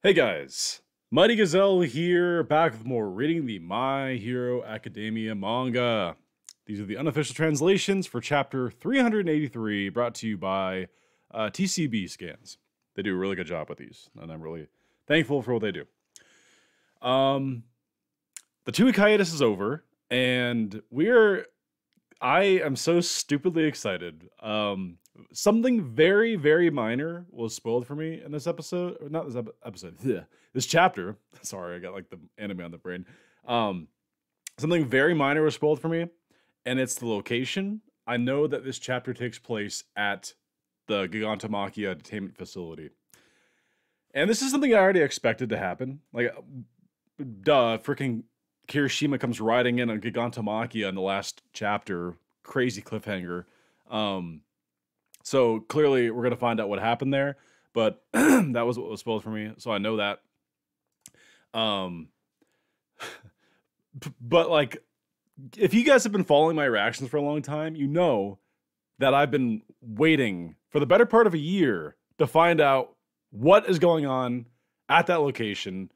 Hey guys, Mighty Gazelle here, back with more reading the My Hero Academia manga. These are the unofficial translations for chapter 383, brought to you by TCB Scans. They do a really good job with these, and I'm really thankful for what they do. The 2-week hiatus is over, and I am so stupidly excited. Something very, very minor was spoiled for me in this episode. Or not this episode. This chapter. Sorry, I got like the anime on the brain. Something very minor was spoiled for me, and it's the location. I know that this chapter takes place at the Gigantomachia detainment facility. And this is something I already expected to happen. Like, duh, freaking Kirishima comes riding in on Gigantomachia in the last chapter. Crazy cliffhanger. So clearly we're going to find out what happened there, but that was what was spoiled for me, so I know that. But like, if you guys have been following my reactions for a long time, you know that I've been waiting for the better part of a year to find out what is going on at that location.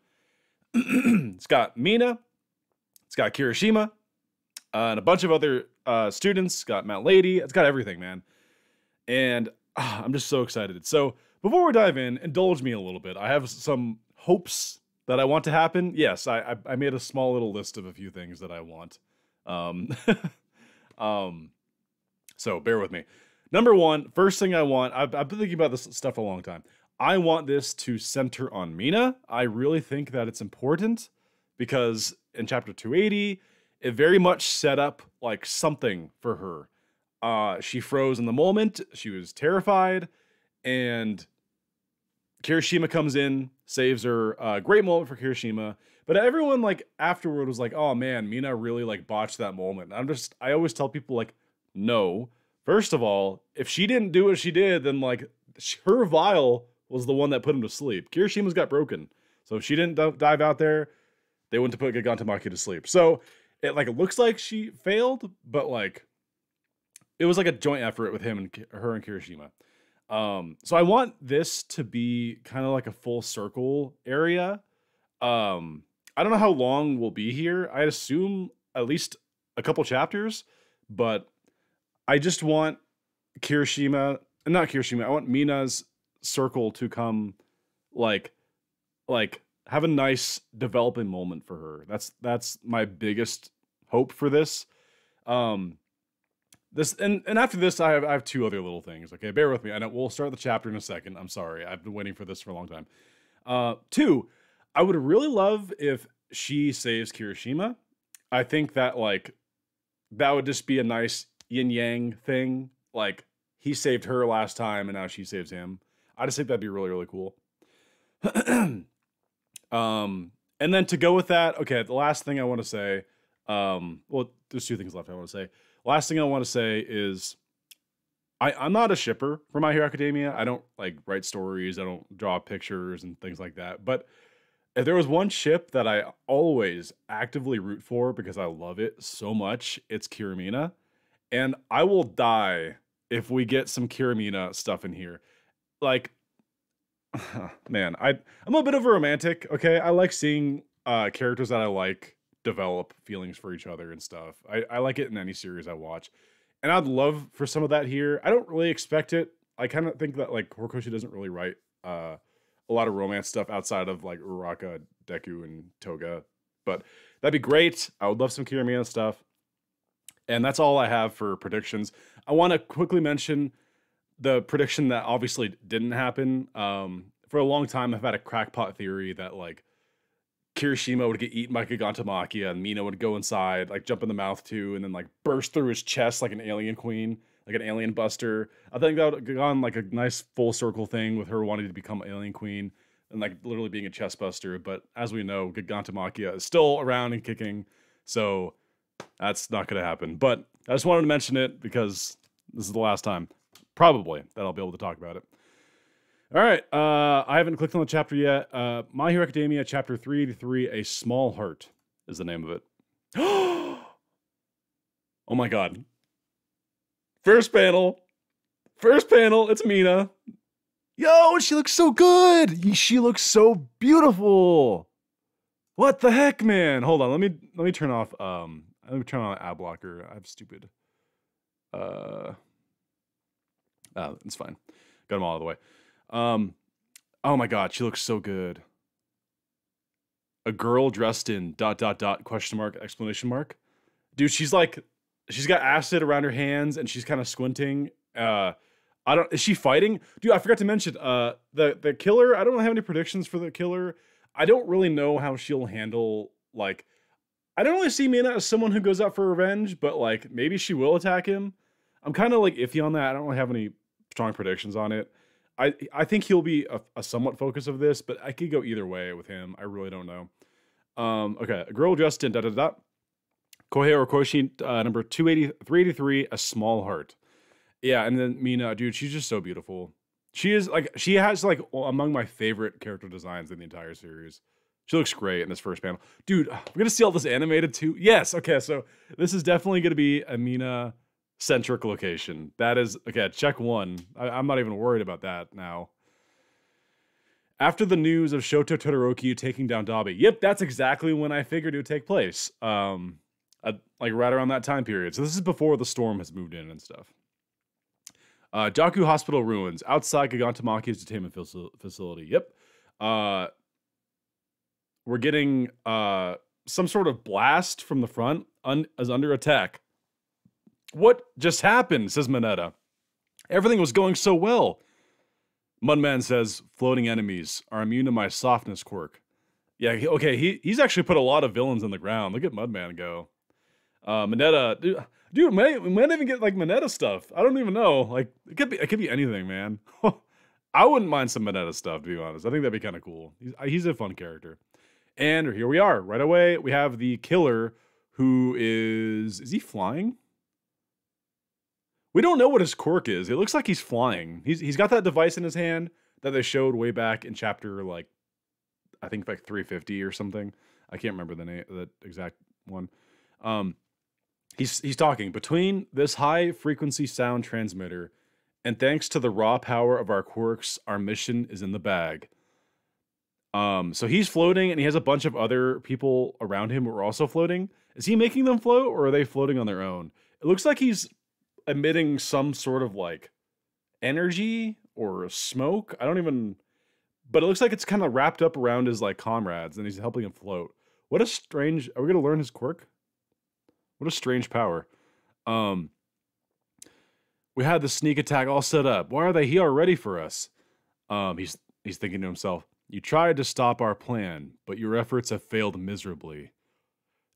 It's got Mina, it's got Kirishima, and a bunch of other students. It's got Mount Lady. It's got everything, man. And I'm just so excited. So before we dive in, indulge me a little bit. I have some hopes that I want to happen. Yes, I made a small little list of a few things that I want. So bear with me. Number one, first thing I want, I've been thinking about this stuff a long time. I want this to center on Mina. I really think that it's important because in chapter 280, it very much set up like something for her. She froze in the moment. She was terrified, and Kirishima comes in, saves her. Great moment for Kirishima. But everyone like afterward was like, "Oh man, Mina really like botched that moment." I always tell people like, no. First of all, if she didn't do what she did, then like her vial was the one that put him to sleep. Kirishima's got broken, so if she didn't dive out there, they wouldn't have put Gigantomachia to sleep. So it looks like she failed, but like, it was like a joint effort with him and her and Kirishima. So I want this to be kind of like a full circle area. I don't know how long we'll be here. I'd assume at least a couple chapters, but I just want not Kirishima. I want Mina's circle to come like have a nice developing moment for her. That's my biggest hope for this. And after this, I have two other little things. Okay, bear with me. I know we'll start the chapter in a second. I'm sorry, I've been waiting for this for a long time. Two, I would really love if she saves Kirishima. I think that like that would just be a nice yin yang thing. Like he saved her last time, and now she saves him. I just think that'd be really really cool. And then to go with that, okay, the last thing I want to say. Well, there's two things left I want to say. Last thing I want to say is I'm not a shipper for My Hero Academia. I don't like write stories. I don't draw pictures and things like that. But if there was one ship that I always actively root for because I love it so much, it's Kiramina. And I will die if we get some Kiramina stuff in here. Like, man, I'm a bit of a romantic, okay? I like seeing characters that I like develop feelings for each other and stuff. I like it in any series I watch. And I'd love for some of that here. I don't really expect it. I kind of think that like Horikoshi doesn't really write a lot of romance stuff outside of like Uraraka, Deku, and Toga. But that'd be great. I would love some Kiramina stuff. And that's all I have for predictions. I want to quickly mention the prediction that obviously didn't happen. For a long time, I've had a crackpot theory that like Kirishima would get eaten by Gigantomachia, and Mina would go inside, like jump in the mouth too, and then like burst through his chest like an alien queen, like an alien buster. I think that would have gone like a nice full circle thing with her wanting to become alien queen and like literally being a chest buster. But as we know, Gigantomachia is still around and kicking, so that's not going to happen. But I just wanted to mention it because this is the last time, probably, that I'll be able to talk about it. All right, I haven't clicked on the chapter yet. My Hero Academia, chapter 383, A Small Heart is the name of it. Oh my god. First panel, it's Mina. Yo, she looks so good. She looks so beautiful. What the heck, man? Hold on, let me turn off let me turn on ad blocker. I'm stupid. Oh, it's fine. Got them all out of the way. Oh my god, she looks so good. A girl dressed in ... question mark exclamation mark. Dude, she's got acid around her hands and she's kind of squinting. Is she fighting? Dude, I forgot to mention, the killer, I don't have any predictions for the killer. I don't really know how she'll handle, like, I don't really see Mina as someone who goes out for revenge, but, like, maybe she will attack him. I'm kind of, like, iffy on that. I don't really have any strong predictions on it. I think he'll be a somewhat focus of this, but I could go either way with him. I really don't know. Okay, a girl dressed in ... Kohei Orokoshi, number 383, A Small Heart. Yeah, and then Mina, dude, she's just so beautiful. She has like among my favorite character designs in the entire series. She looks great in this first panel. Dude, we're gonna see all this animated too. Yes, okay, so this is definitely gonna be a Mina-centric location. That is, okay, check one. I'm not even worried about that now. After the news of Shoto Todoroki taking down Dabi. Yep, that's exactly when I figured it would take place. Like right around that time period. So this is before the storm has moved in and stuff. Jaku Hospital ruins outside Gigantamaki's detainment facility. Yep. We're getting some sort of blast from the front as under attack. What just happened? Says Mineta. Everything was going so well. Mudman says floating enemies are immune to my softness quirk. Yeah, okay. He's actually put a lot of villains on the ground. Look at Mudman go. Mineta, dude, we might even get like Mineta stuff. I don't even know. Like it could be anything, man. I wouldn't mind some Mineta stuff, to be honest. I think that'd be kind of cool. He's a fun character. And here we are. Right away, we have the killer who is he flying? We don't know what his quirk is. It looks like he's flying. He's got that device in his hand that they showed way back in chapter like I think like 350 or something. I can't remember the name, the exact one. He's talking between this high frequency sound transmitter and thanks to the raw power of our quirks, our mission is in the bag. So he's floating and he has a bunch of other people around him who are also floating. Is he making them float or are they floating on their own? It looks like he's emitting some sort of like energy or smoke. I don't even, but it looks like it's kind of wrapped up around his like comrades and he's helping him float. What a strange, are we going to learn his quirk? What a strange power. We had the sneak attack all set up. Why are they here ready for us? He's thinking to himself, you tried to stop our plan, but your efforts have failed miserably.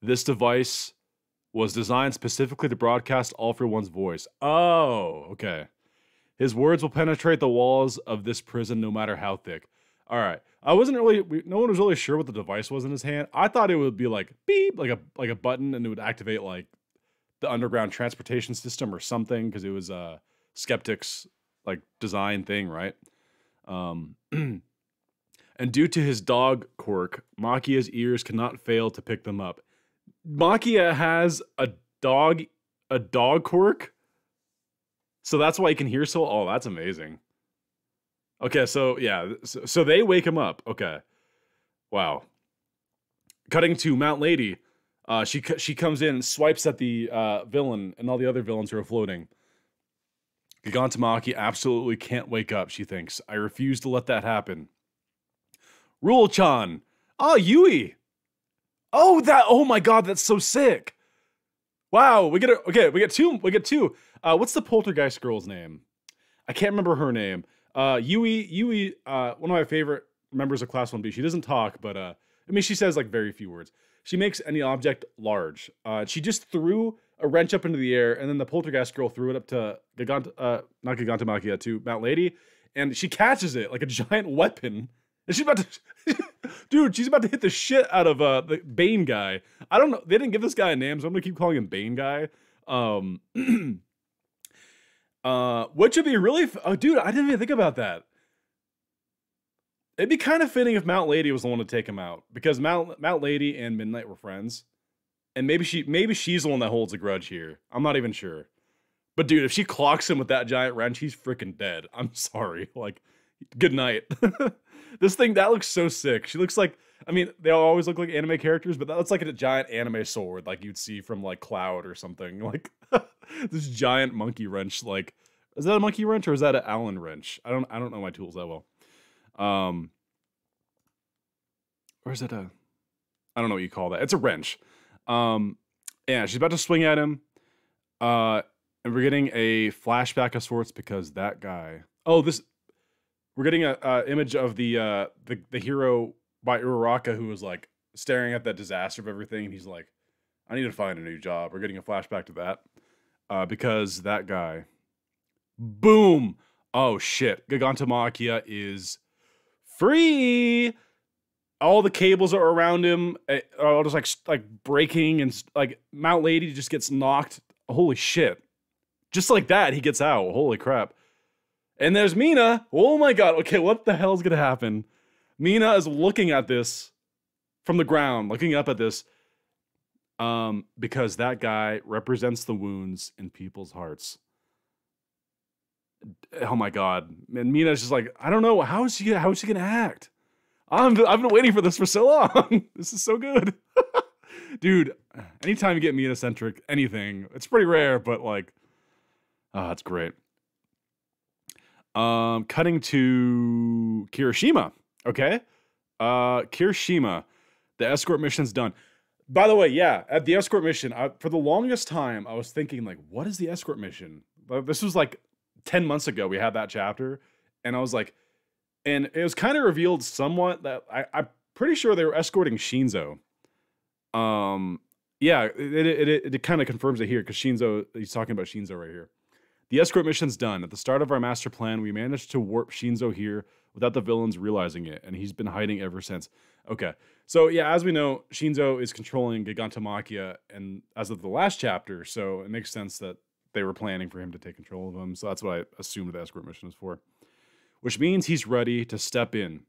This device was designed specifically to broadcast All for One's voice. Oh, okay. His words will penetrate the walls of this prison no matter how thick. All right. No one was really sure what the device was in his hand. I thought it would be like beep, like a button, and it would activate like the underground transportation system or something because it was Skeptic's like design thing, right? And due to his dog quirk, Makia's ears cannot fail to pick them up. Makia has a dog quirk, so that's why he can hear so. Oh, that's amazing. Okay, so yeah, so they wake him up. Okay, wow. Cutting to Mount Lady, she comes in and swipes at the villain and all the other villains who are floating. Gigantomaki absolutely can't wake up. She thinks, I refuse to let that happen. Rule-chan, Yui. Oh my god, that's so sick. Wow, we get two. What's the poltergeist girl's name? I can't remember her name. Yui, one of my favorite members of Class 1B. She doesn't talk, but I mean, she says like very few words. She makes any object large. She just threw a wrench up into the air, and then the poltergeist girl threw it up to not Gigantomachia, to Mount Lady, and she catches it like a giant weapon. And she's about to, dude, she's about to hit the shit out of the Bane guy. I don't know. They didn't give this guy a name, so I'm gonna keep calling him Bane guy. Which would be really, oh, dude, I didn't even think about that. It'd be kind of fitting if Mount Lady was the one to take him out, because Mount Lady and Midnight were friends, and maybe she's the one that holds a grudge here. I'm not even sure. But dude, if she clocks him with that giant wrench, he's freaking dead. I'm sorry. Like, Good night. This thing, that looks so sick. She looks like, I mean, they always look like anime characters, but that looks like a giant anime sword, like you'd see from like Cloud or something. Like this giant monkey wrench. Like, is that a monkey wrench or is that an Allen wrench? I don't know my tools that well. Or is it a? I don't know what you call that. It's a wrench. Yeah, she's about to swing at him. And we're getting a flashback of sorts because that guy. Oh, this. We're getting a image of the hero by Uraraka who was like staring at that disaster of everything, and he's like, "I need to find a new job." We're getting a flashback to that because that guy, boom! Oh shit! Gigantomachia is free. All the cables are around him, are all just like breaking, and like Mount Lady just gets knocked. Holy shit! Just like that, he gets out. Holy crap! And there's Mina. Oh my god. Okay, what the hell is gonna happen? Mina is looking at this from the ground, looking up at this, because that guy represents the wounds in people's hearts. Oh my god. And Mina's just like, I don't know, how is she gonna act? I've been waiting for this for so long. This is so good. Dude, anytime you get Mina-centric anything, it's pretty rare, but like, it's great. Cutting to Kirishima. Okay. Kirishima. The escort mission's done. By the way, yeah, at the escort mission, for the longest time, I was thinking, like, what is the escort mission? This was like 10 months ago. We had that chapter, and I was like, and it was kind of revealed somewhat that I'm pretty sure they were escorting Shinzo. Yeah, it kind of confirms it here because Shinzo, he's talking about Shinzo right here. The escort mission's done. At the start of our master plan, we managed to warp Shinzo here without the villains realizing it, and he's been hiding ever since. Okay, so yeah, as we know, Shinzo is controlling Gigantomachia, and as of the last chapter, so it makes sense that they were planning for him to take control of him, so that's what I assumed the escort mission is for. Which means he's ready to step in.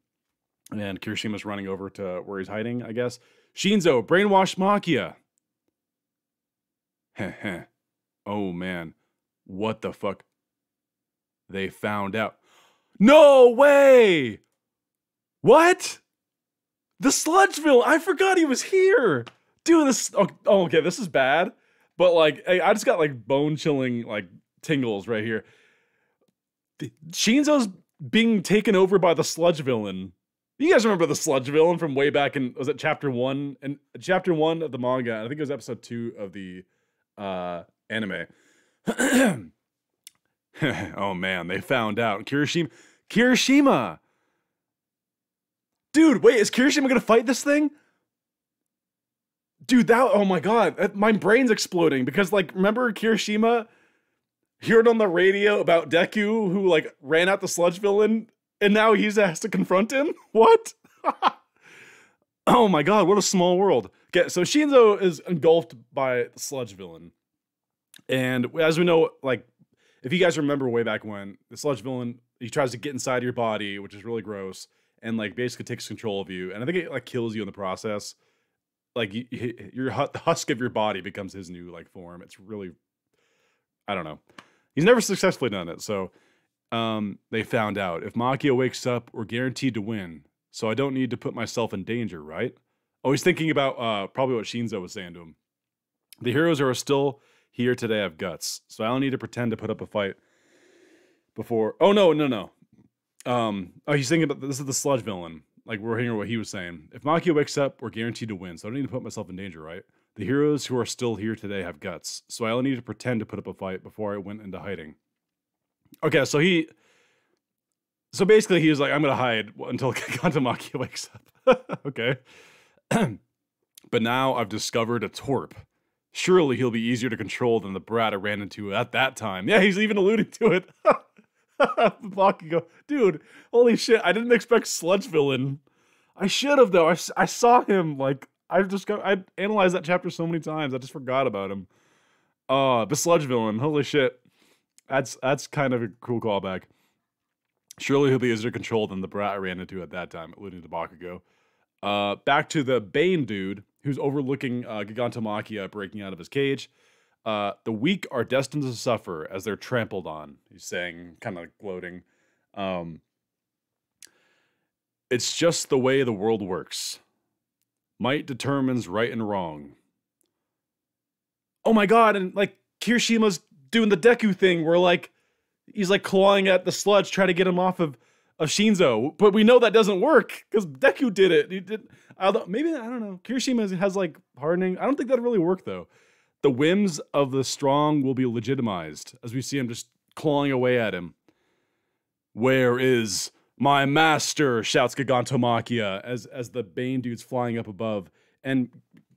And Kirishima's running over to where he's hiding, I guess. Shinzo, brainwash Machia! Heh. Oh, man. What the fuck? They found out. No way! What? The Sludgeville! I forgot he was here! Dude, this... Oh, okay, this is bad. But, like, I just got, like, bone-chilling, like, tingles right here. Shinzo's being taken over by the Sludge Villain. You guys remember the Sludge Villain from way back in... Was it Chapter 1? And Chapter 1 of the manga. I think it was Episode 2 of the anime. Oh man, they found out. Kirishima! Dude, wait, is Kirishima gonna fight this thing? Dude, oh my god, my brain's exploding because, like, remember Kirishima heard on the radio about Deku who, like, ran out the Sludge Villain, and now he has to confront him? What? Oh my god, what a small world. Okay, so Shinzo is engulfed by the Sludge Villain. And as we know, like, if you guys remember way back when, the Sludge Villain, he tries to get inside your body, which is really gross, and, like, basically takes control of you. And I think it, like, kills you in the process. Like, the husk of your body becomes his new, like, form. It's really, I don't know. He's never successfully done it, so they found out. If Machia wakes up, we're guaranteed to win. So I don't need to put myself in danger, right? Oh, he's thinking about probably what Shinzo was saying to him. The heroes are still here today have guts, so I don't need to pretend to put up a fight before... Oh, no. Oh, he's thinking about... This is the Sludge Villain. Like, we're hearing what he was saying. If Machia wakes up, we're guaranteed to win, so I don't need to put myself in danger, right? The heroes who are still here today have guts, so I only need to pretend to put up a fight before I went into hiding. Okay, so So basically, he was like, I'm going to hide until Gigantomachia wakes up. Okay. But now I've discovered a Torp. Surely he'll be easier to control than the brat I ran into at that time. Yeah, he's even alluding to it. Bakugo. Dude, holy shit, I didn't expect Sludge Villain. I should have, though. I saw him, like, I analyzed that chapter so many times, I just forgot about him. The Sludge Villain, holy shit. That's kind of a cool callback. Surely he'll be easier to control than the brat I ran into at that time, alluding to Bakugo. Back to the Bane dude, who's overlooking Gigantomachia breaking out of his cage. The weak are destined to suffer as they're trampled on, he's saying, kind of gloating. It's just the way the world works. Might determines right and wrong. Oh my god, and like Kirishima's doing the Deku thing where like he's like clawing at the sludge trying to get him off of Shinzo, but we know that doesn't work because Deku did it. He did. Maybe I don't know. Kirishima has like hardening. I don't think that'd really work though. The whims of the strong will be legitimized as we see him just clawing away at him. Where is my master? Shouts Gigantomachia as the Bane dude's flying up above. And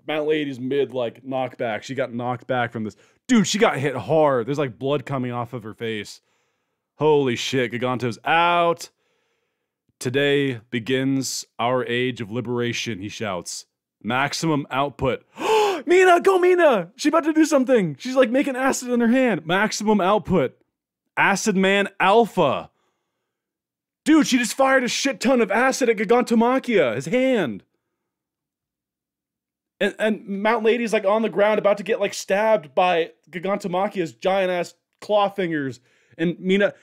Mount Lady's mid like knockback. She got knocked back from this. Dude, she got hit hard. There's like blood coming off of her face. Holy shit, Giganto's out. Today begins our age of liberation, he shouts. Maximum output. Mina, go Mina! She's about to do something. She's like making acid in her hand. Maximum output. Acid Man Alpha. Dude, she just fired a shit ton of acid at Gigantomachia, his hand. And Mount Lady's like on the ground about to get like stabbed by Gigantomachia's giant ass claw fingers. And Mina,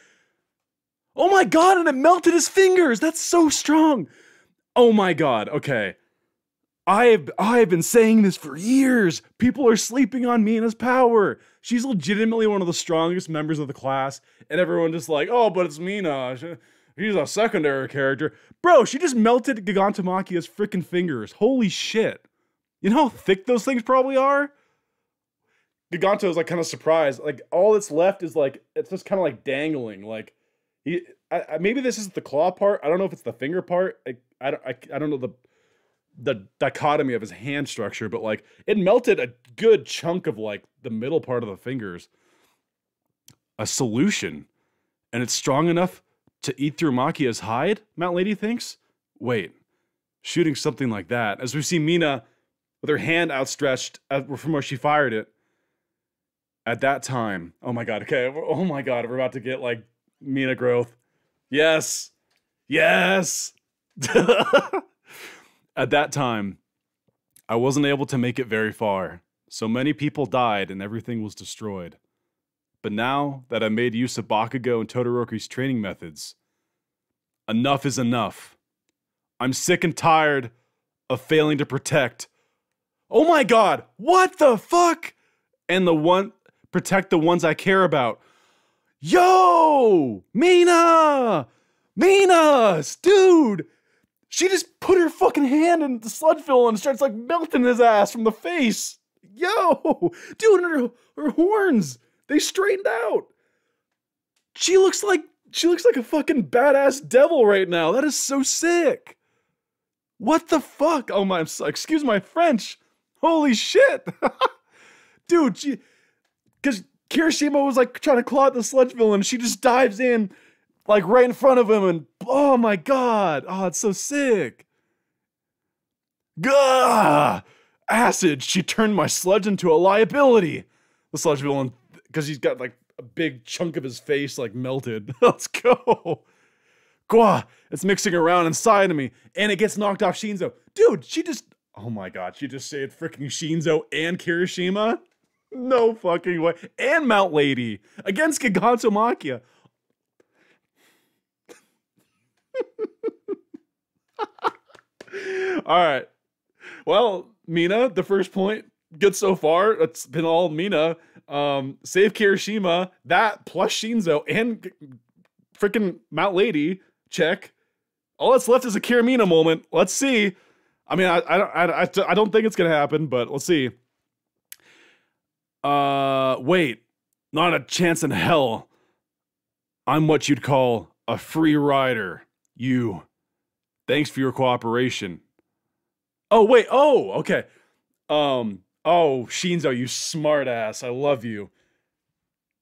oh my god, and it melted his fingers. That's so strong. Oh my god, okay. I have been saying this for years. People are sleeping on Mina's power. She's legitimately one of the strongest members of the class. And everyone just like, oh, but it's Mina. She's a secondary character. Bro, she just melted Gigantomachia's freaking fingers. Holy shit. You know how thick those things probably are? Giganto's like kind of surprised. Like all that's left is like, it's just kind of like dangling. Like, maybe this isn't the claw part. I don't know if it's the finger part. I don't know the dichotomy of his hand structure, but like it melted a good chunk of like the middle part of the fingers. A solution. And it's strong enough to eat through Machia's hide, Mount Lady thinks? Wait, shooting something like that. As we see Mina with her hand outstretched from where she fired it. At that time, oh my god, okay, oh my god, we're about to get like Mina growth. Yes, yes. At that time, I wasn't able to make it very far. So many people died and everything was destroyed. But now that I made use of Bakugo and Todoroki's training methods, enough is enough. I'm sick and tired of failing to protect. Oh my god, what the fuck? And protect the ones I care about. Yo! Mina! Mina! Dude! She just put her fucking hand in the sludge villain and starts like melting his ass from the face. Yo! Dude, her horns, they straightened out. She looks like a fucking badass devil right now. That is so sick. What the fuck? Oh my, excuse my French. Holy shit. Dude, because Kirishima was like trying to claw at the sludge villain. She just dives in like right in front of him and oh my god. Oh, it's so sick. Gah! Acid. She turned my sludge into a liability. The sludge villain, because he's got like a big chunk of his face like melted. Let's go. Gah! It's mixing around inside of me and it gets knocked off Shinzo. Dude, oh my god, she just saved freaking Shinzo and Kirishima? No fucking way. And Mount Lady against Gigantomachia. Alright. Well, Mina, the first point, good so far. It's been all Mina. Save Kirishima, that plus Shinzo and freaking Mount Lady. Check. All that's left is a Kiramina moment. Let's see. I mean, I don't think it's gonna happen, but let's see. Wait, not a chance in hell. I'm what you'd call a free rider. Thanks for your cooperation. Oh, wait, oh, okay. Oh, Shinzo, you smartass. I love you.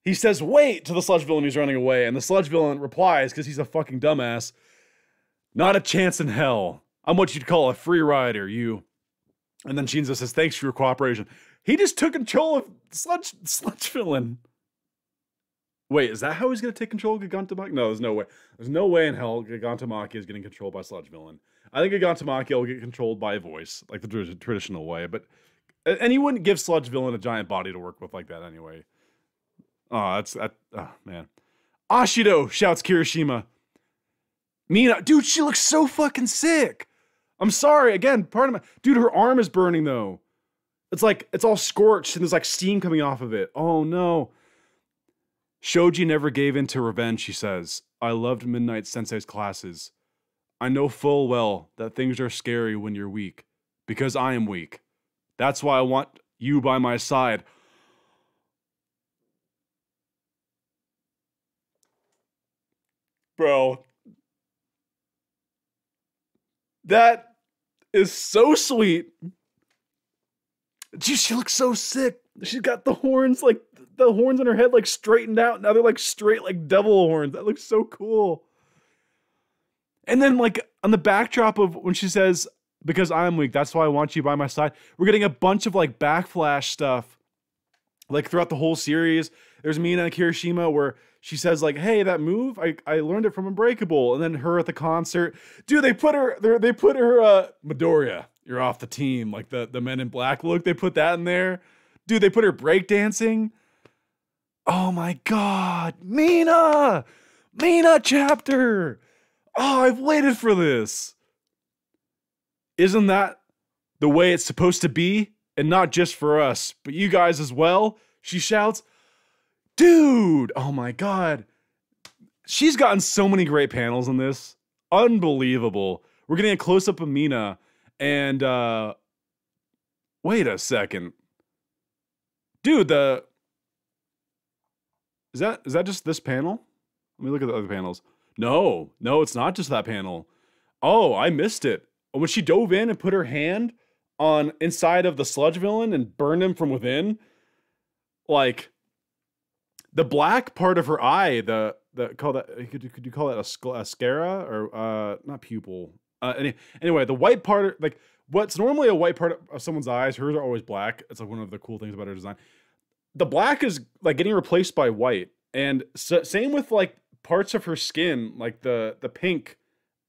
He says, wait, to the sludge villain who's running away, and the sludge villain replies, because he's a fucking dumbass, not a chance in hell. I'm what you'd call a free rider, And then Shinzo says, thanks for your cooperation. He just took control of sludge villain. Wait, is that how he's going to take control of Gigantomachia? No, there's no way. There's no way in hell Gigantomachia is getting controlled by sludge villain. I think Gigantomachia will get controlled by a voice, like the traditional way, and he wouldn't give sludge villain a giant body to work with like that anyway. Oh, oh man. Ashido, shouts Kirishima. Mina, dude, she looks so fucking sick. I'm sorry, again, part of my dude, her arm is burning though. It's like it's all scorched and there's like steam coming off of it. Oh no. Shoji never gave in to revenge, she says. I loved Midnight Sensei's classes. I know full well that things are scary when you're weak, because I am weak. That's why I want you by my side. Bro, that is so sweet. Dude, she looks so sick. She's got the horns, like the horns on her head, like straightened out. Now they're like straight, like devil horns. That looks so cool. And then, like, on the backdrop of when she says, because I'm weak, that's why I want you by my side, we're getting a bunch of, like, backflash stuff. Like, throughout the whole series, there's Mina and Kirishima where she says, like, hey, that move, I learned it from Unbreakable. And then her at the concert. Dude, they put her, Midoriya, you're off the team. Like, the Men in Black look, they put that in there. Dude, they put her breakdancing. Oh, my God. Mina! Mina chapter! Oh, I've waited for this. Isn't that the way it's supposed to be? And not just for us, but you guys as well? She shouts. Dude! Oh my God. She's gotten so many great panels in this. Unbelievable. We're getting a close-up of Mina. And, wait a second. Dude, Is that just this panel? Let me look at the other panels. No, it's not just that panel. Oh, I missed it. When she dove in and put her hand on inside of the sludge villain and burned him from within, like the black part of her eye, could you call that a sclera or not pupil? Anyway, the white part, like what's normally a white part of someone's eyes, hers are always black. It's like one of the cool things about her design. The black is like getting replaced by white, and same with like parts of her skin, like the pink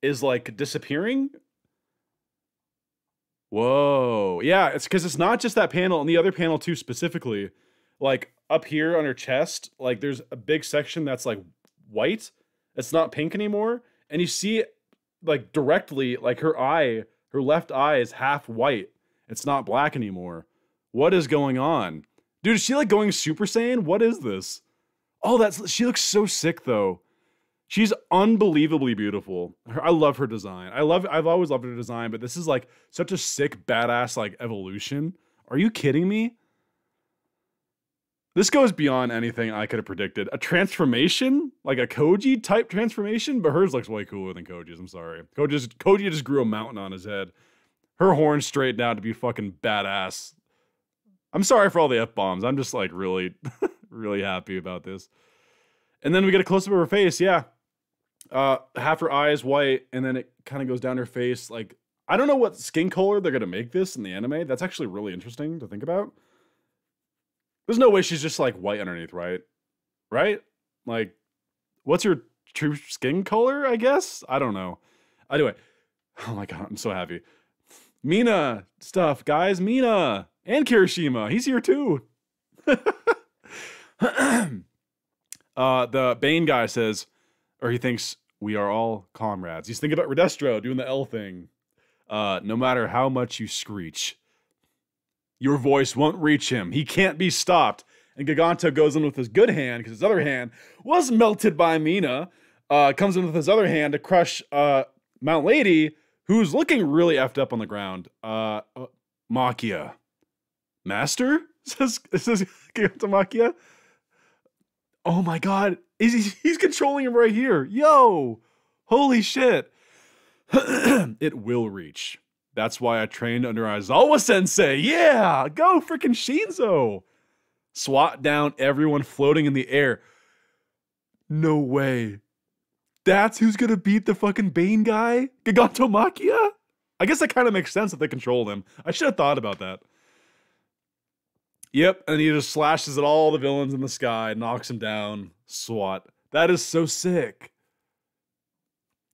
is like disappearing. Whoa. Yeah, it's because it's not just that panel, and the other panel too specifically. Like up here on her chest, like there's a big section that's like white. It's not pink anymore. And you see it like directly, like her left eye is half white. It's not black anymore. What is going on? Dude, is she like going Super Saiyan? What is this? Oh, she looks so sick though. She's unbelievably beautiful. I love her design. I've always loved her design, but this is like such a sick, badass like evolution. Are you kidding me? This goes beyond anything I could have predicted. A transformation? Like a Koji type transformation? But hers looks way cooler than Koji's, I'm sorry. Koji just grew a mountain on his head. Her horns straightened out to be fucking badass. I'm sorry for all the F-bombs. I'm just like really, really happy about this. And then we get a close-up of her face, yeah. Half her eye is white, and then it kind of goes down her face. Like, I don't know what skin color they're gonna make this in the anime. That's actually really interesting to think about. There's no way she's just like white underneath, right? Right? Like, what's her true skin color, I guess? I don't know. Anyway, oh my God, I'm so happy. Mina stuff, guys. Mina and Kirishima. He's here too. The Bane guy says, or he thinks we are all comrades. He's thinking about Redestro doing the L thing. No matter how much you screech, your voice won't reach him. He can't be stopped. And Giganto goes in with his good hand, because his other hand was melted by Mina. Comes in with his other hand to crush Mount Lady, who's looking really effed up on the ground. Makia. Master? Says Giganto Makia. Oh my God. He's controlling him right here. Yo! Holy shit. It will reach. That's why I trained under Aizawa Sensei. Yeah! Go freaking Shinzo! Swat down everyone floating in the air. No way. That's who's gonna beat the fucking Bane guy? Giganto Makia? I guess that kind of makes sense if they control him. I should have thought about that. Yep, and he just slashes at all the villains in the sky, knocks him down. SWAT. That is so sick.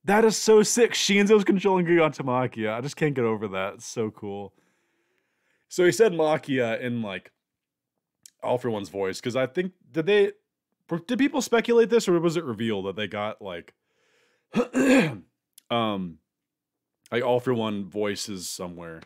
That is so sick. Shinzo's controlling Giganto Makia. I just can't get over that. It's so cool. So he said Makia in like All For One's voice, because I think did people speculate this, or was it revealed that they got like like All For One voices somewhere.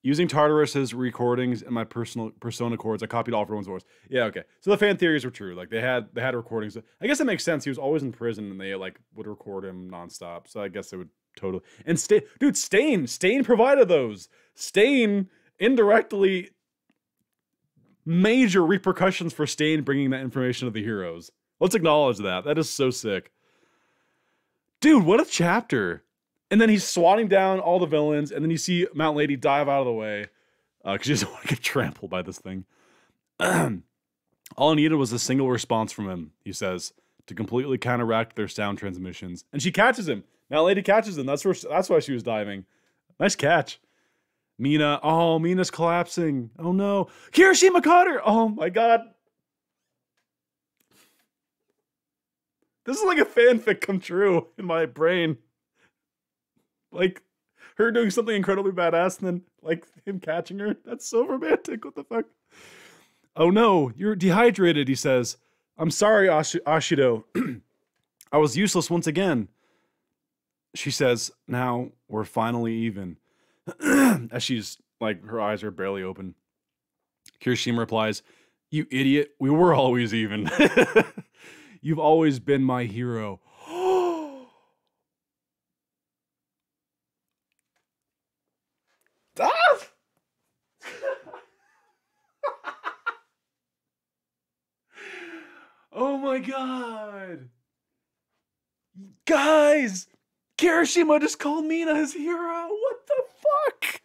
Using Tartarus's recordings and my personal persona chords, I copied All For One's voice. Yeah, okay. So the fan theories were true. Like they had recordings. I guess it makes sense. He was always in prison, and they like would record him nonstop. So I guess they would totally. And Stain provided those. Stain indirectly. Major repercussions for Stain bringing that information to the heroes. Let's acknowledge that. That is so sick. Dude, what a chapter. And then he's swatting down all the villains, and then you see Mount Lady dive out of the way because she doesn't want to get trampled by this thing. All I needed was a single response from him, he says, to completely counteract their sound transmissions. And she catches him. Mount Lady catches him. That's why she was diving. Nice catch. Mina. Oh, Mina's collapsing. Oh no. Kirishima caught her. Oh my god. This is like a fanfic come true in my brain. Like, her doing something incredibly badass and then, like, him catching her. That's so romantic. What the fuck? Oh no, you're dehydrated, he says. I'm sorry, Ashido. I was useless once again. She says, now we're finally even. As she's, like, her eyes are barely open. Kirishima replies, you idiot, we were always even. You've always been my hero. Oh my god. Guys, Kirishima just called Mina his hero. What the fuck?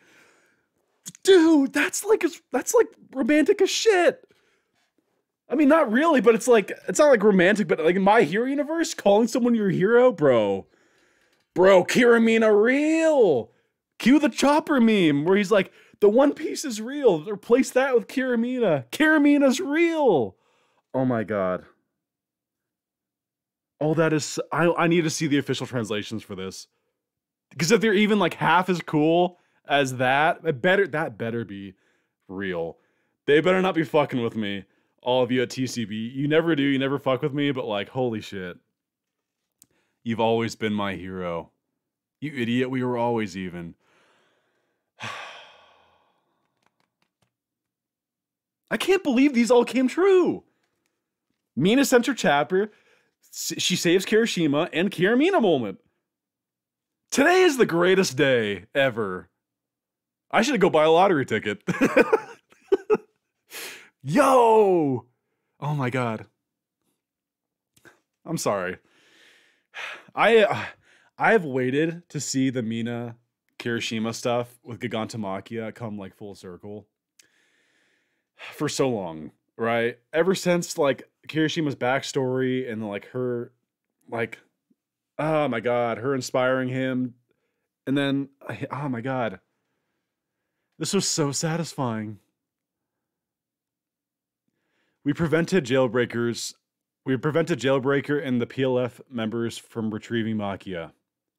Dude, that's like romantic as shit. I mean, not really, but it's not like romantic, but like in My Hero universe, calling someone your hero, bro, Kiramina real. Cue the Chopper meme where he's like, the One Piece is real. Replace that with Kiramina. Kiramina's real. Oh my god. Oh, that is... I need to see the official translations for this. Because if they're even like half as cool as that better be real. They better not be fucking with me. All of you at TCB. You never do. You never fuck with me. But like, holy shit. You've always been my hero. You idiot. We were always even. I can't believe these all came true. Mina sent her chapter. She saves Kirishima and Kiramina moment. Today is the greatest day ever. I should go buy a lottery ticket. Yo! Oh my god. I'm sorry. I've waited to see the Mina Kirishima stuff with Gigantomachia come like full circle for so long, right? Ever since like Kirishima's backstory and like her, like, oh my god, her inspiring him, and then oh my god, this was so satisfying. We prevented Jailbreaker and the PLF members from retrieving Machia.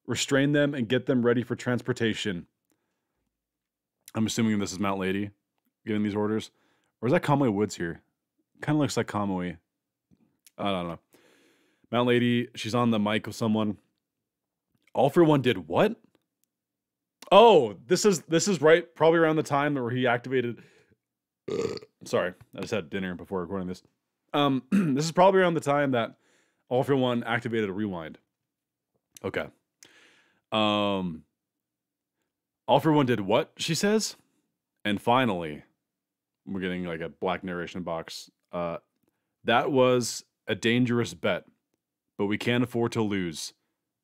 Restrain them and get them ready for transportation. I'm assuming this is Mount Lady giving these orders. Or is that Kamui Woods here? Kind of looks like Kamui. I don't know. Mount Lady, she's on the mic with someone. All For One did what? Oh, this is right, probably around the time where he activated... Sorry, I just had dinner before recording this. This is probably around the time that All For One activated a rewind. Okay. All For One did what, she says? And finally, we're getting like a black narration box. That was a dangerous bet, but we can't afford to lose.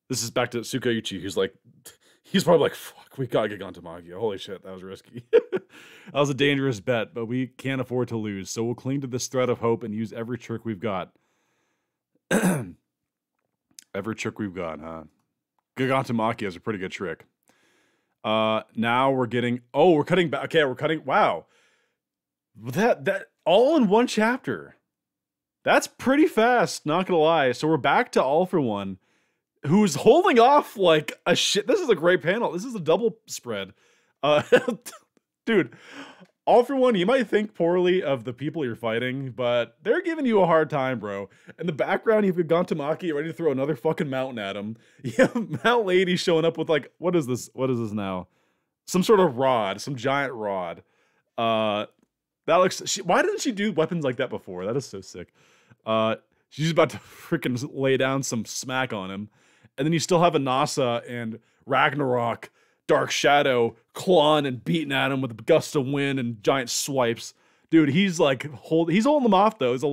This is back to Tsukauchi, who's like, he's probably like, fuck, we gotta get Gantamachia. Holy shit, that was risky. That was a dangerous bet, but we can't afford to lose, so we'll cling to this thread of hope and use every trick we've got. Every trick we've got, huh? Gigantomachia is a pretty good trick. Now we're getting... Oh, we're cutting back. Okay, we're cutting... Wow. That all in one chapter. That's pretty fast, not gonna lie. So we're back to All For One, who's holding off like a shit. This is a great panel. This is a double spread. Dude, All For One, you might think poorly of the people you're fighting, but they're giving you a hard time, bro. In the background, you've got Gantamaki ready to throw another fucking mountain at him. You have Mount Lady showing up with like, what is this? What is this now? Some sort of rod, some giant rod. That looks. Why didn't she do weapons like that before? That is so sick. She's about to freaking lay down some smack on him, and then you still have Anasa and Ragnarok, Dark Shadow, clawing and beating at him with a gust of wind and giant swipes. Dude, he's like he's holding them off though. His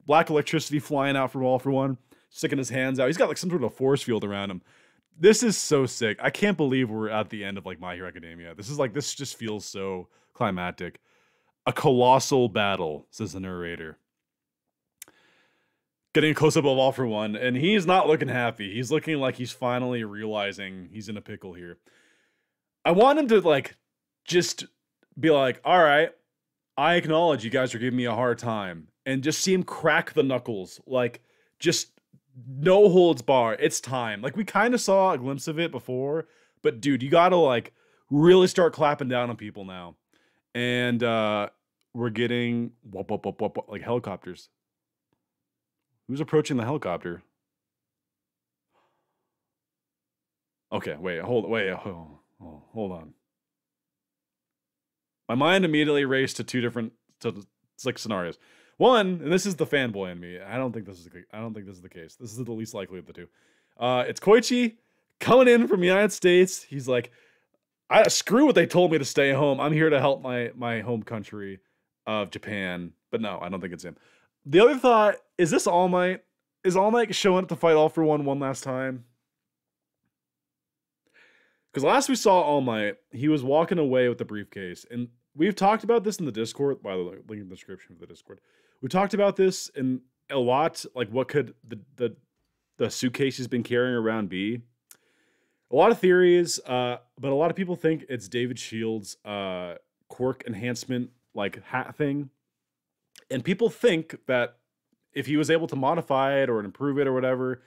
black electricity flying out from All For One, sticking his hands out. He's got like some sort of force field around him. This is so sick. I can't believe we're at the end of like My Hero Academia. This just feels so climactic. A colossal battle, says the narrator. Getting a close-up of All For One, and he's not looking happy. He's looking like he's finally realizing he's in a pickle here. I want him to like just be like, all right, I acknowledge you guys are giving me a hard time, and just see him crack the knuckles, like just no holds bar. It's time. Like we kind of saw a glimpse of it before, but dude, you gotta like really start clapping down on people now. And we're getting like helicopters. Who's approaching the helicopter? Okay, hold on. My mind immediately raced to two different scenarios. One, and this is the fanboy in me. I don't think this is the case. This is the least likely of the two. It's Koichi coming in from the United States. He's like, screw what they told me to stay home. I'm here to help my home country of Japan. But no, I don't think it's him. The other thought, is this All Might? Is All Might showing up to fight All For One last time? Because last we saw All Might, he was walking away with the briefcase. And we've talked about this in the Discord. By the way, link in the description for the Discord. We talked about this in a lot. Like, what could the suitcase he's been carrying around be? A lot of theories, but a lot of people think it's David Shields' quirk enhancement, like, hat thing. And people think that if he was able to modify it or improve it or whatever,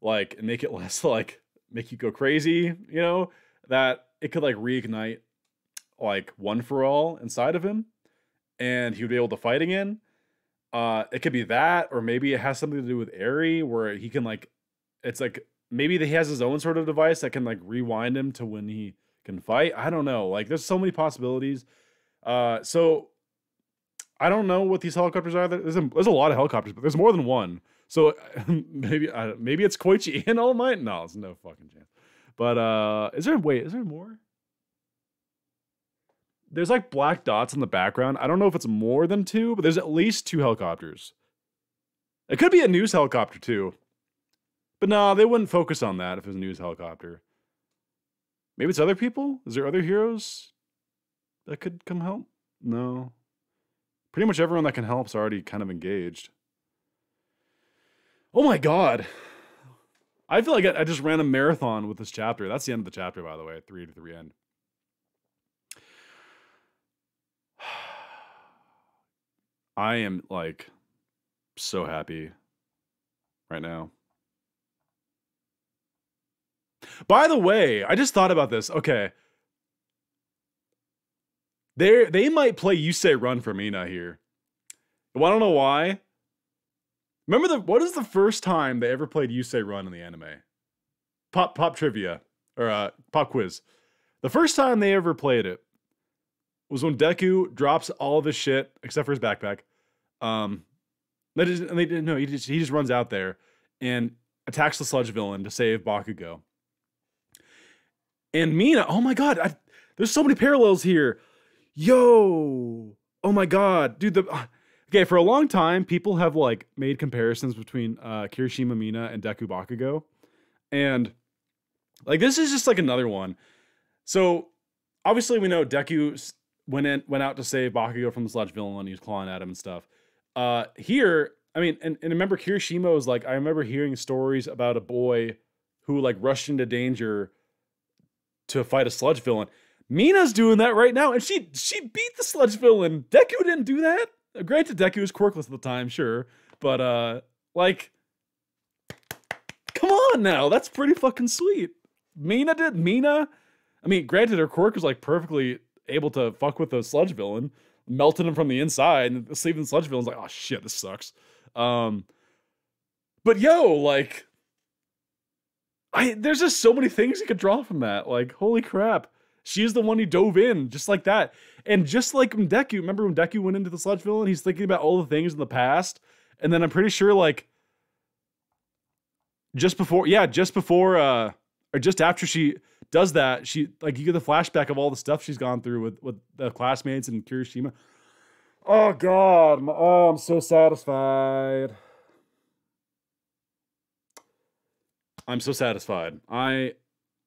like, and make it less, like, make you go crazy, you know, that it could, like, reignite, like, One For All inside of him, and he would be able to fight again. It could be that, or maybe it has something to do with Eri, where he can, like, it's like, maybe he has his own sort of device that can, like, rewind him to when he can fight. I don't know. Like, there's so many possibilities. So I don't know what these helicopters are. There's a lot of helicopters, but there's more than one. So maybe it's Koichi and All Might. No, there's no fucking chance. But is there more? There's like black dots in the background. I don't know if it's more than two, but there's at least two helicopters. It could be a news helicopter too. But no, they wouldn't focus on that if it was a news helicopter. Maybe it's other people? Is there other heroes that could come help? No. Pretty much everyone that can help is already kind of engaged. Oh my god. I feel like I just ran a marathon with this chapter. That's the end of the chapter, by the way. 3 to 3 end. I am, like, so happy right now. By the way, I just thought about this. Okay. They might play Yusei Run for Mina here. Well, I don't know why. Remember what is the first time they ever played Yusei Run in the anime? Pop trivia. Or pop quiz. The first time they ever played it was when Deku drops all of his shit, except for his backpack. He just runs out there and attacks the sludge villain to save Bakugo. And Mina, oh my god, there's so many parallels here. Yo, oh my god, dude. Okay, for a long time, people have like made comparisons between Kirishima Mina and Deku Bakugo, and like this is just like another one. So obviously we know Deku went out to save Bakugo from the sludge villain. He was clawing at him and stuff. Here, I mean, and remember Kirishima was like, I remember hearing stories about a boy who like rushed into danger to fight a sludge villain. Mina's doing that right now, and she beat the sludge villain. Deku didn't do that. Granted, Deku was quirkless at the time, sure, but like, come on now, that's pretty fucking sweet. Mina. I mean, granted, her quirk was like perfectly able to fuck with the sludge villain, melted him from the inside, and sleeping sludge villain's like, oh shit, this sucks. But yo, like, there's just so many things you could draw from that. Like, holy crap. She's the one who dove in, just like that. And just like Deku, remember when Deku went into the sludge villain? He's thinking about all the things in the past. And then I'm pretty sure, like, just before, or just after she does that, she, like, you get the flashback of all the stuff she's gone through with the classmates and Kirishima. Oh, God. Oh, I'm so satisfied. I'm so satisfied. I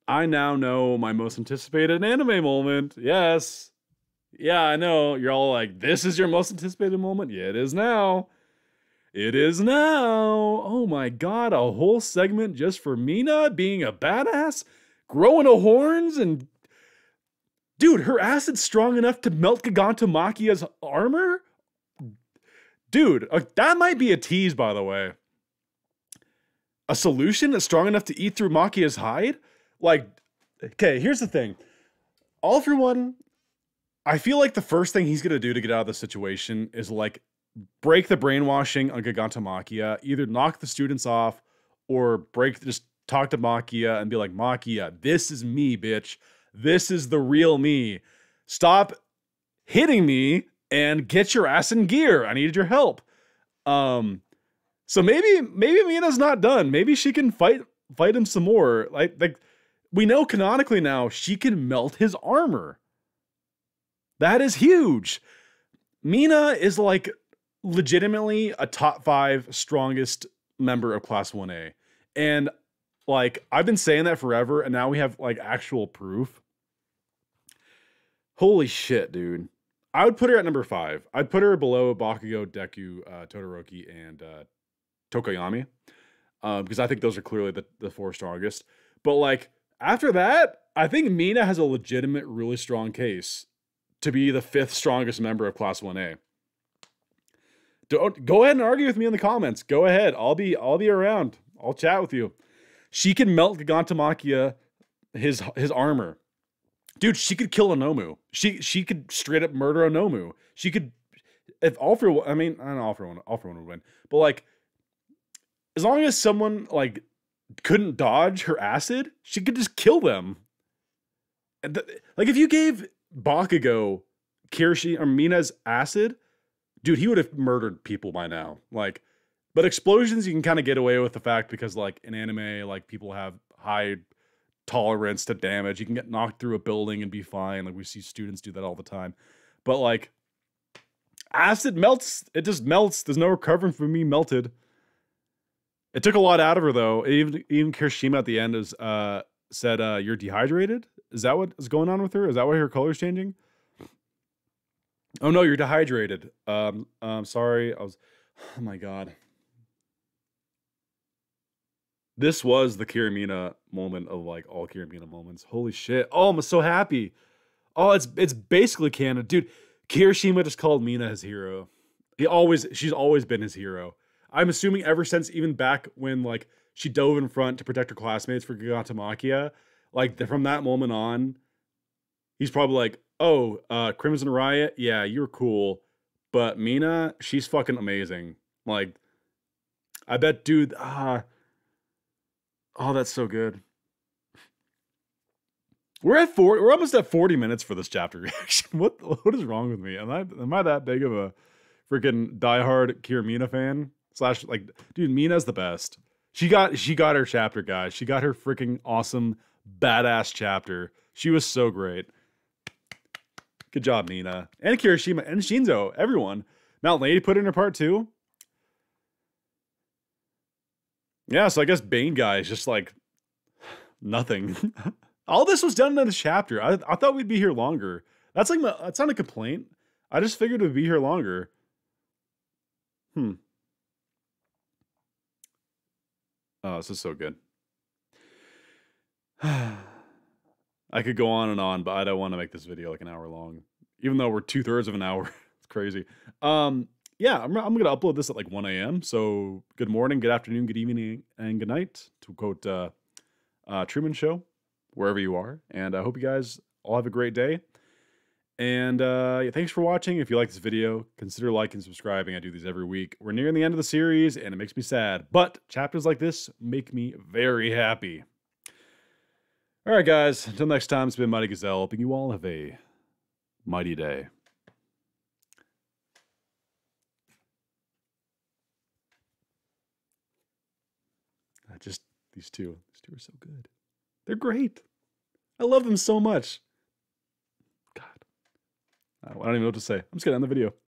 now know my most anticipated anime moment. Yes. Yeah, I know. You're all like, this is your most anticipated moment? Yeah, it is now. It is now. Oh my god, a whole segment just for Mina being a badass, growing her horns, and dude, her acid's strong enough to melt Gigantomachia's armor? Dude, that might be a tease, by the way. A solution that's strong enough to eat through Machia's hide? Like, okay, here's the thing. All for One, I feel like the first thing he's gonna do to get out of the situation is like break the brainwashing on Gigantomachia, either knock the students off or just talk to Machia and be like, Machia, this is me, bitch. This is the real me. Stop hitting me and get your ass in gear. I needed your help. So maybe Mina's not done. Maybe she can fight him some more. Like we know canonically now she can melt his armor. That is huge. Mina is like legitimately a top 5 strongest member of Class 1A. And like I've been saying that forever, and now we have like actual proof. Holy shit, dude. I would put her at number 5. I'd put her below Bakugo, Deku, Todoroki, and Tokoyami. Because I think those are clearly the 4 strongest. But like after that, I think Mina has a legitimate, really strong case to be the 5th strongest member of Class 1A. Go ahead and argue with me in the comments. Go ahead. I'll be around. I'll chat with you. She can melt Gigantomachia, his armor. Dude, she could kill Onomu. She could straight up murder Onomu. She could, if All For One, I mean, I don't know, All For One would win. But like, as long as someone like couldn't dodge her acid, she could just kill them. And like if you gave Bakugo Kirishi or Mina's acid, dude, he would have murdered people by now. Like, but explosions you can kind of get away with the fact because like in anime, like people have high tolerance to damage. You can get knocked through a building and be fine. Like we see students do that all the time. But like acid melts, it just melts. There's no recovering from me melted. It took a lot out of her though. Even Kirishima at the end is said you're dehydrated. Is that what is going on with her? Is that why her color's changing? Oh no, you're dehydrated. Sorry. Oh my god. This was the Kiramina moment of like all Kiramina moments. Holy shit. Oh, I'm so happy. Oh, it's basically canon. Dude, Kirishima just called Mina his hero. She's always been his hero. I'm assuming ever since even back when like she dove in front to protect her classmates for Gigantomachia, like from that moment on, he's probably like, oh, Crimson Riot, yeah, you're cool. But Mina, she's fucking amazing. Like, I bet, dude, oh, that's so good. We're almost at 40 minutes for this chapter reaction. What is wrong with me? Am I that big of a freaking diehard Kiramina fan? / like, dude, Mina's the best. She got her chapter, guys. She got her freaking awesome, badass chapter. She was so great. Good job, Mina. And Kirishima and Shinzo. Everyone. Mount Lady put in her part too. Yeah, so I guess Bane guy is just like nothing. All this was done in this chapter. I thought we'd be here longer. That's not a complaint. I just figured we'd be here longer. Oh, this is so good. I could go on, but I don't want to make this video like an hour long. Even though we're 2/3 of an hour. It's crazy. Yeah, I'm gonna upload this at like 1 a.m. So good morning, good afternoon, good evening, and good night, to quote Truman Show, wherever you are. And I hope you guys all have a great day. And yeah, thanks for watching. If you like this video, consider liking and subscribing. I do these every week. We're nearing the end of the series, and it makes me sad. But chapters like this make me very happy. All right, guys. Until next time, it's been Mighty Gazelle. Hoping you all have a mighty day. These two are so good. They're great. I love them so much. God. I don't even know what to say. I'm just going to end the video.